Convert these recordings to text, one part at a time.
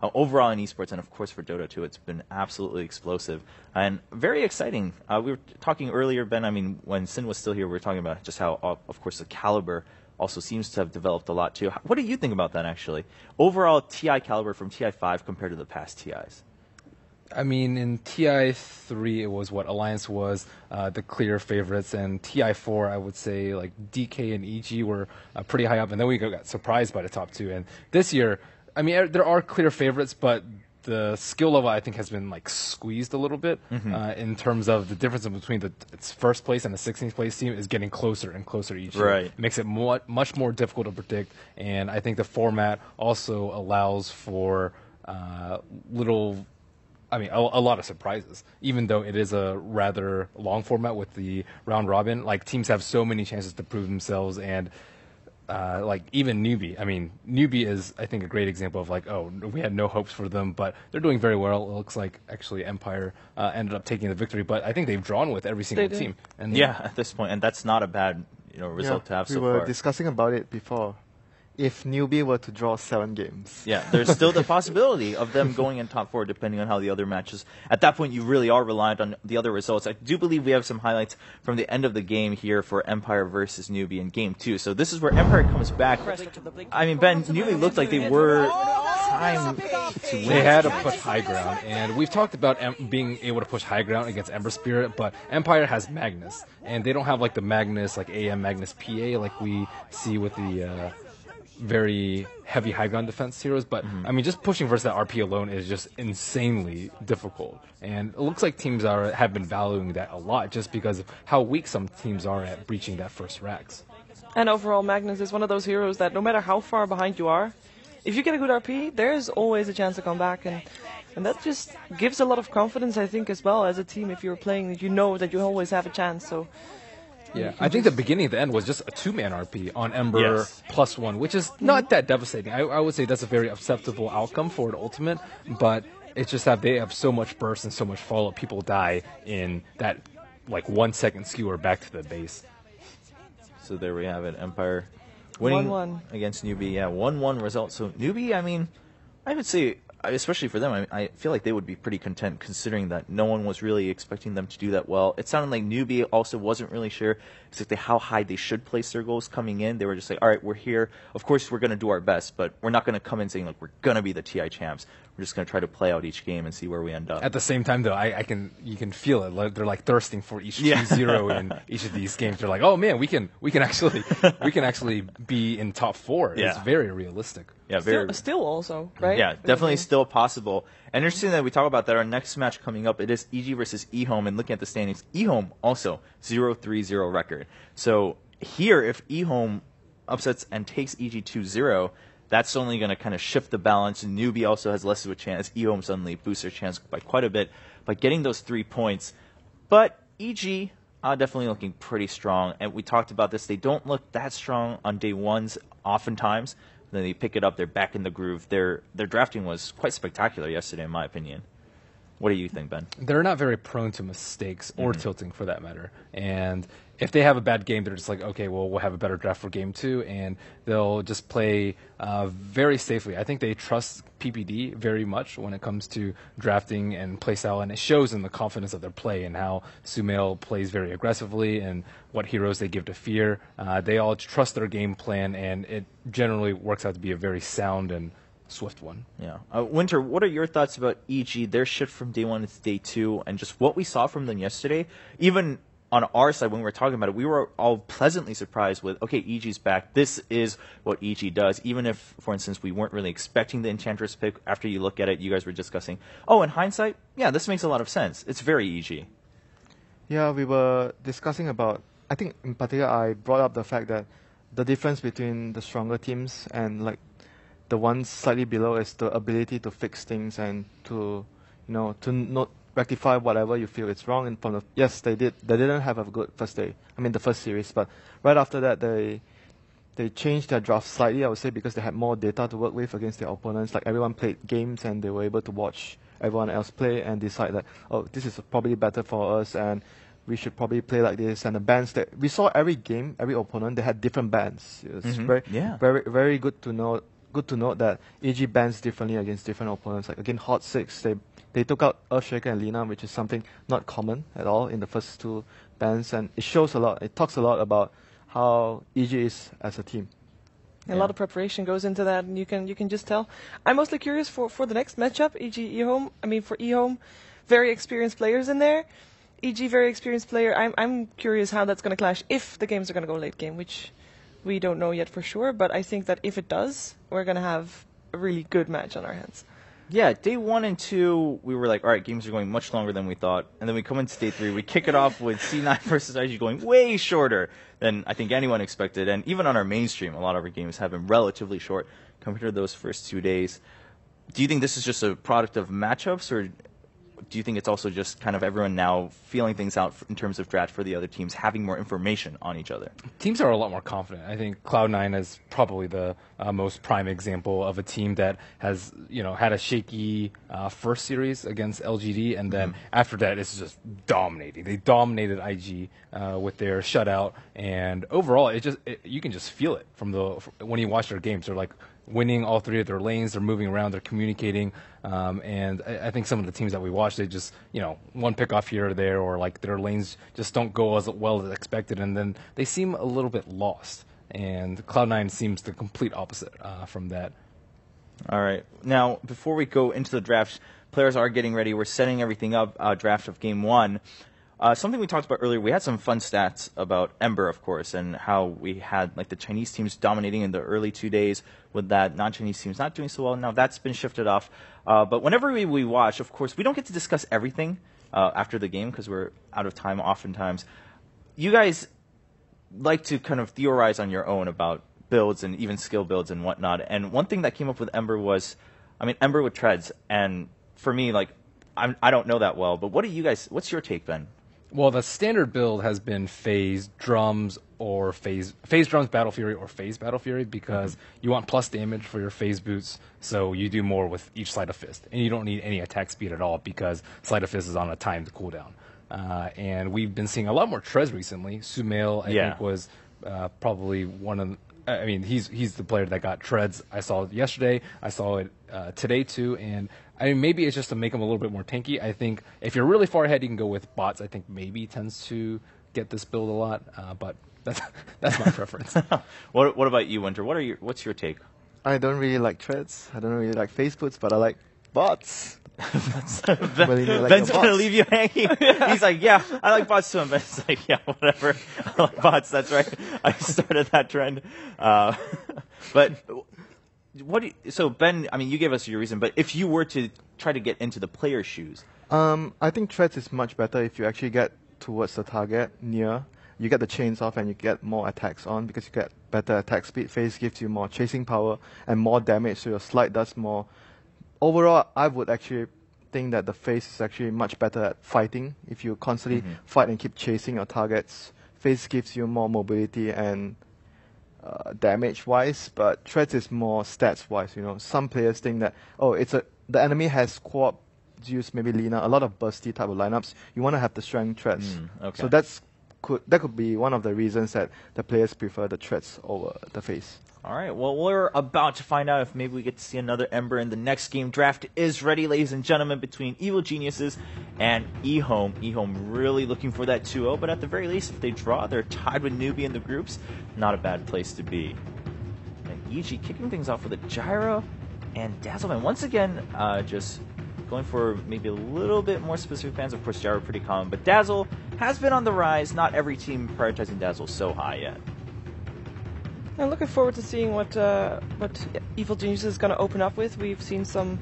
overall in esports, and of course for Dota too. It's been absolutely explosive and very exciting. We were talking earlier, Ben, I mean, when Sin was still here, we were talking about just how, of course, the caliber also seems to have developed a lot too. What do you think about that, actually? Overall TI caliber from TI5 compared to the past TIs? I mean, in TI3, it was what Alliance was the clear favorites, and TI4, I would say like DK and EG were pretty high up, and then we got surprised by the top two. And this year, I mean, there are clear favorites, but the skill level I think has been like squeezed a little bit in terms of the difference between its first place and the 16th place team is getting closer and closer each year. Right. It makes it much more difficult to predict, and I think the format also allows for a lot of surprises, even though it is a rather long format with the round robin. Like, teams have so many chances to prove themselves, and like even Newbie. I mean, Newbie is, I think, a great example of like, oh, we had no hopes for them, but they're doing very well. It looks like actually Empire ended up taking the victory, but I think they've drawn with every single team. And yeah, at this point, and that's not a bad result to have so far. We were discussing about it before. If Newbie were to draw 7 games. Yeah, there's still the possibility of them going in top 4 depending on how the other matches. At that point, you really are reliant on the other results. I do believe we have some highlights from the end of the game here for Empire versus Newbie in Game 2. So this is where Empire comes back. I mean, Ben, Newbie looked like they were trying to win. They had to push high ground, and we've talked about being able to push high ground against Ember Spirit, but Empire has Magnus, and they don't have like the Magnus, like AM Magnus PA like we see with the very heavy high ground defense heroes, but I mean, just pushing versus that RP alone is just insanely difficult, and it looks like teams have been valuing that a lot just because of how weak some teams are at breaching that first racks. And overall, Magnus is one of those heroes that no matter how far behind you are, if you get a good RP, there's always a chance to come back, and that just gives a lot of confidence, I think, as well as a team. If you're playing, you know that you always have a chance. So. Yeah, I think the beginning and the end was just a 2-man RP on Ember +1, which is not that devastating. I would say that's a very acceptable outcome for an ultimate, but it's just that they have so much burst and so much follow-up. People die in that like 1 second skewer back to the base. So there we have it. Empire winning 1-1 against Newbie. Yeah, 1-1 result. So Newbie, I mean, I would say, especially for them, I feel like they would be pretty content considering that no one was really expecting them to do that well. It sounded like Newbie also wasn't really sure exactly how high they should place their goals coming in. They were just like, all right, we're here. Of course, we're going to do our best, but we're not going to come in saying, like, we're going to be the TI champs. We're just going to try to play out each game and see where we end up. At the same time, though, you can feel it. Like, they're like thirsting for each 2-0 in each of these games. They're like, oh man, we can actually be in top 4. Yeah. It's very realistic. Yeah, still also, right? Yeah, definitely still possible. And interesting that we talk about that. Our next match coming up, it is EG versus eHome. And looking at the standings, eHome also 0-3-0 record. So here, if eHome upsets and takes EG 2-0, that's only going to kind of shift the balance. And Newbie also has less of a chance. eHome suddenly boosts their chance by quite a bit by getting those 3 points. But EG definitely looking pretty strong. And we talked about this. They don't look that strong on day ones oftentimes. Then they pick it up. They're back in the groove. Their drafting was quite spectacular yesterday, in my opinion. What do you think, Ben? They're not very prone to mistakes or tilting, for that matter. And if they have a bad game, they're just like, okay, well, we'll have a better draft for game 2, and they'll just play very safely. I think they trust PPD very much when it comes to drafting and play style, and it shows in the confidence of their play and how Sumail plays very aggressively and what heroes they give to fear. They all trust their game plan, and it generally works out to be a very sound and swift one. Yeah. Winter, what are your thoughts about EG, their shift from day 1 to day 2, and just what we saw from them yesterday? Even on our side, when we were talking about it, we were all pleasantly surprised with, okay, EG's back. This is what EG does. Even if, for instance, we weren't really expecting the Enchantress pick, after you look at it, you guys were discussing, oh, in hindsight, yeah, this makes a lot of sense. It's very EG. Yeah, we were discussing about, I think in particular I brought up the fact that the difference between the stronger teams and like the ones slightly below is the ability to fix things and to not rectify whatever you feel is wrong. And yes, they didn't have a good first day. I mean, the first series, but right after that, they changed their draft slightly. I would say because they had more data to work with against their opponents. Like, everyone played games and they were able to watch everyone else play and decide that, oh, this is probably better for us and we should probably play like this. And the bans that we saw every game, every opponent, they had different bans. It's very, very good to know good to note that EG bans differently against different opponents. Like against Hot 6, they took out Earthshaker and Lina, which is something not common at all in the first two bans, and it shows a lot. It talks a lot about how EG is as a team. A lot of preparation goes into that, and you can just tell. I'm mostly curious for the next matchup, EG eHome. I mean, for eHome, very experienced players in there. EG, very experienced player. I'm curious how that's going to clash if the games are going to go late game, which we don't know yet for sure. But I think that if it does, we're going to have a really good match on our hands. Yeah, day 1 and 2, we were like, all right, games are going much longer than we thought. And then we come into day 3, we kick it off with C9 versus IG going way shorter than I think anyone expected. And even on our mainstream, a lot of our games have been relatively short compared to those first 2 days. Do you think this is just a product of matchups, or do you think it's also just kind of everyone now feeling things out in terms of draft for the other teams, having more information on each other? Teams are a lot more confident. I think Cloud9 is probably the most prime example of a team that has, had a shaky first series against LGD, and then after that, it's just dominating. They dominated IG with their shutout, and overall, you can just feel it when you watch their games. They're like winning all 3 of their lanes. They're moving around. They're communicating. And I think some of the teams that we watch, they just, one pick off here or there, or like their lanes just don't go as well as expected, and then they seem a little bit lost. And Cloud9 seems the complete opposite from that. All right. Now, before we go into the draft, players are getting ready. We're setting everything up, draft of Game 1. Something we talked about earlier, we had some fun stats about Ember, of course, and how we had like the Chinese teams dominating in the early 2 days with that non-Chinese teams not doing so well. Now that's been shifted off. But whenever we watch, of course, we don't get to discuss everything after the game because we're out of time oftentimes. You guys like to kind of theorize on your own about builds and even skill builds and whatnot. And one thing that came up with Ember was, Ember with treads. And for me, like, I don't know that well, but what's your take, Ben? Well, the standard build has been phase drums or phase drums Battle Fury or phase Battle Fury because you want plus damage for your phase boots, so you do more with each Sleight of Fist. And you don't need any attack speed at all because Sleight of Fist is on a timed cooldown. And we've been seeing a lot more Trez recently. Sumail, I think, was probably one of he's the player that got Treads. I saw it yesterday. I saw it today too. And maybe it's just to make him a little bit more tanky. I think if you're really far ahead, you can go with bots. I think maybe tends to get this build a lot, but that's my preference. What about you, Winter? What's your take? I don't really like treads. I don't really like face boots, but I like bots. Ben's gonna leave you hanging. He's like, yeah, I like bots too. And Ben's like, yeah, whatever. I like bots. That's right. I started that trend. But so Ben, you gave us your reason. But if you were to try to get into the player's shoes, I think treads is much better if you actually get towards the target near. You get the chains off and you get more attacks on because you get better attack speed. Phase gives you more chasing power and more damage, so your slide does more. Overall, I would actually think that the phase is actually much better at fighting. If you constantly fight and keep chasing your targets, phase gives you more mobility and damage-wise, but treads is more stats-wise. Some players think that the enemy has co-op use maybe Lina, a lot of bursty type of lineups. You want to have the strength treads, so that could be one of the reasons that the players prefer the treads over the phase. All right, well, we're about to find out if maybe we get to see another Ember in the next game. Draft is ready, ladies and gentlemen, between Evil Geniuses and eHome. eHome really looking for that 2-0, but at the very least, if they draw, they're tied with Newbie in the groups. Not a bad place to be. And EG kicking things off with a Gyro and Dazzleman. Once again, just going for maybe a little bit more specific fans. Of course, Gyro pretty common, but Dazzle has been on the rise. Not every team prioritizing Dazzle so high yet. I'm looking forward to seeing what Evil Genius is going to open up with. We've seen some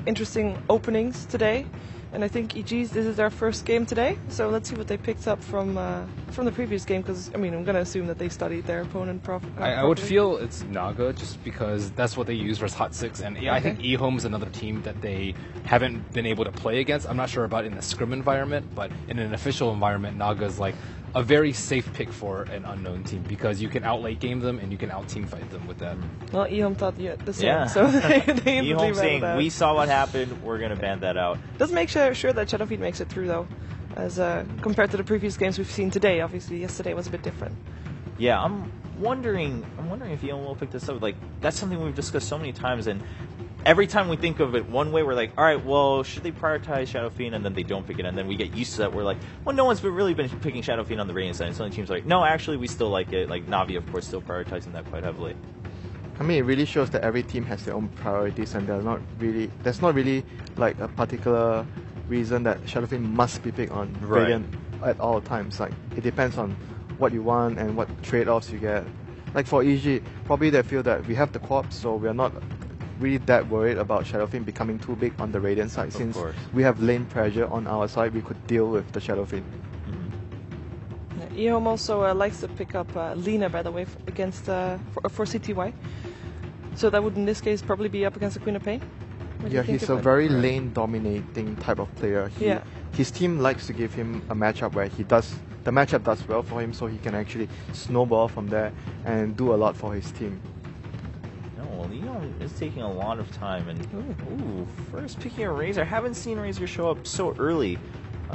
interesting openings today, and I think EG's this is their first game today. So let's see what they picked up from the previous game. Because I'm going to assume that they studied their opponent properly. I would feel it's Naga just because that's what they use versus Hot 6, and I think eHome is another team that they haven't been able to play against. I'm not sure about in the scrim environment, but in an official environment, Naga is like a very safe pick for an unknown team because you can out-late game them and you can out-team fight them with that. Well, eHome thought the same, so they eHome saying, we saw what happened, we're going to ban that out. Does make sure that Shadowfeed makes it through, though, as compared to the previous games we've seen today. Obviously, yesterday was a bit different. Yeah, I'm wondering if Eon will pick this up. Like, that's something we've discussed so many times, and every time we think of it one way, we're like, all right, well, should they prioritize Shadow Fiend? And then they don't pick it, and then we get used to that. We're like, well, no one's really been picking Shadow Fiend on the Radiant side. And so many teams are like, no, actually, we still like it. Like, Navi, of course, still prioritizing that quite heavily. I mean, it really shows that every team has their own priorities, and there's not really like a particular reason that Shadow Fiend must be picked on Radiant at all times. Like, it depends on what you want and what trade-offs you get. Like for EG, probably they feel that we have the co-op, so we are not really that worried about Shadow Fiend becoming too big on the Radiant side. Since we have lane pressure on our side, we could deal with the Shadow Fiend. EHOM also likes to pick up Lina, by the way, against for CTY. So that would, in this case, probably be up against the Queen of Pain. Yeah, he's a very lane-dominating type of player. His team likes to give him a matchup where the matchup does well for him, so he can actually snowball from there and do a lot for his team. No, well, Leon is taking a lot of time, and first picking a Razor. I haven't seen Razor show up so early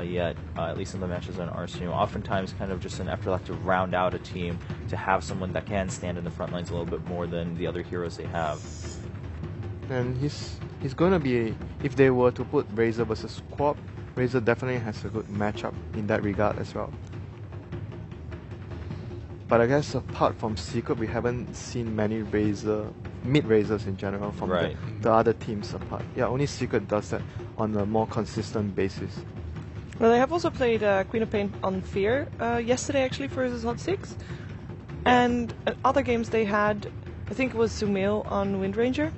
yet, at least in the matches on Arsenal. Oftentimes kind of just an effort to round out a team, to have someone that can stand in the front lines a little bit more than the other heroes they have. And he's going to be, if they were to put Razor versus Quap, Razor definitely has a good matchup in that regard as well. But I guess apart from Secret, we haven't seen many mid-Razors in general from the other teams apart. Yeah, only Secret does that on a more consistent basis. Well, they have also played Queen of Pain on Fear yesterday, actually, versus Hot 6. And other games they had, I think it was Sumail on Wind Ranger.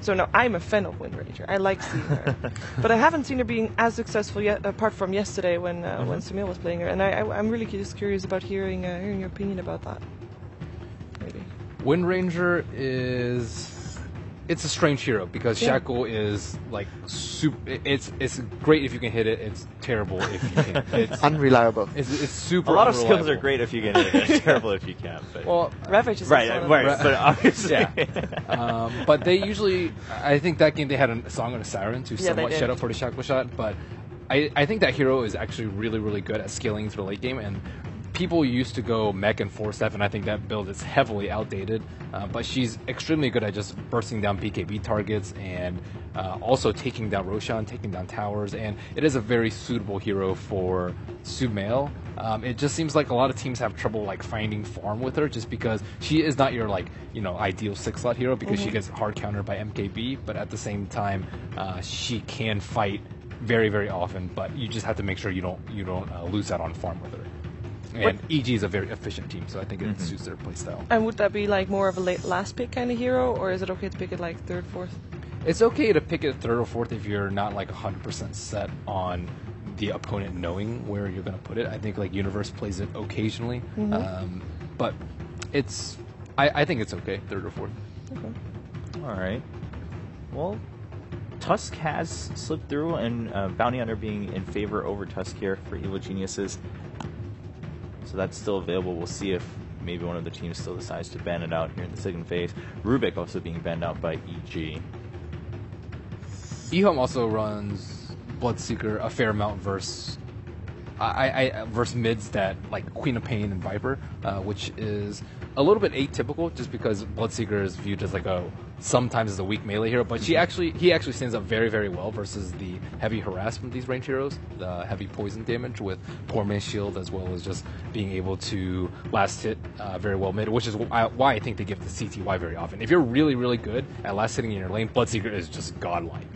So no, I'm a fan of Wind Ranger. I like seeing her. But I haven't seen her being as successful yet, apart from yesterday when Sumail was playing her. And I'm really just curious about hearing your opinion about that. Maybe. Wind Ranger is... It's a strange hero because Shackle is like super. It's great if you can hit it. It's terrible if you can't. It's unreliable. It's super. A lot of unreliable. skills are great if you can hit it. It's terrible if you can't. But. Well, Ravage is right. But obviously, but they usually. I think that game they had a song and a siren to somewhat shut up for the Shackle shot. But I think that hero is actually really really good at scaling through the late game and. People used to go mech and 4-step, and I think that build is heavily outdated. But she's extremely good at just bursting down BKB targets and also taking down Roshan, taking down towers. And it is a very suitable hero for Sumail. It just seems like a lot of teams have trouble like finding farm with her, just because she is not your ideal 6-slot hero because she gets hard countered by MKB. But at the same time, she can fight very very often. But you just have to make sure you don't lose out on farm with her. And EG is a very efficient team, so I think it suits their playstyle. And would that be like more of a last pick kind of hero, or is it okay to pick it like third, fourth? It's okay to pick it third or fourth if you're not like 100% set on the opponent knowing where you're going to put it. I think like Universe plays it occasionally, but I think it's okay, third or fourth. Okay. All right. Well, Tusk has slipped through, and Bounty Hunter being in favor over Tusk here for Evil Geniuses. So that's still available. We'll see if maybe one of the teams still decides to ban it out here in the second phase. Rubik also being banned out by EG. EHOM also runs Bloodseeker a fair amount versus mids that like Queen of Pain and Viper, which is a little bit atypical just because Bloodseeker is viewed as like sometimes as a weak melee hero, but he actually stands up very very well versus the heavy harassment of these range heroes, the heavy poison damage with Poor Man's Shield, as well as just being able to last hit very well mid, which is why I think they give the CTY very often. If you're really really good at last hitting in your lane, Bloodseeker is just godlike.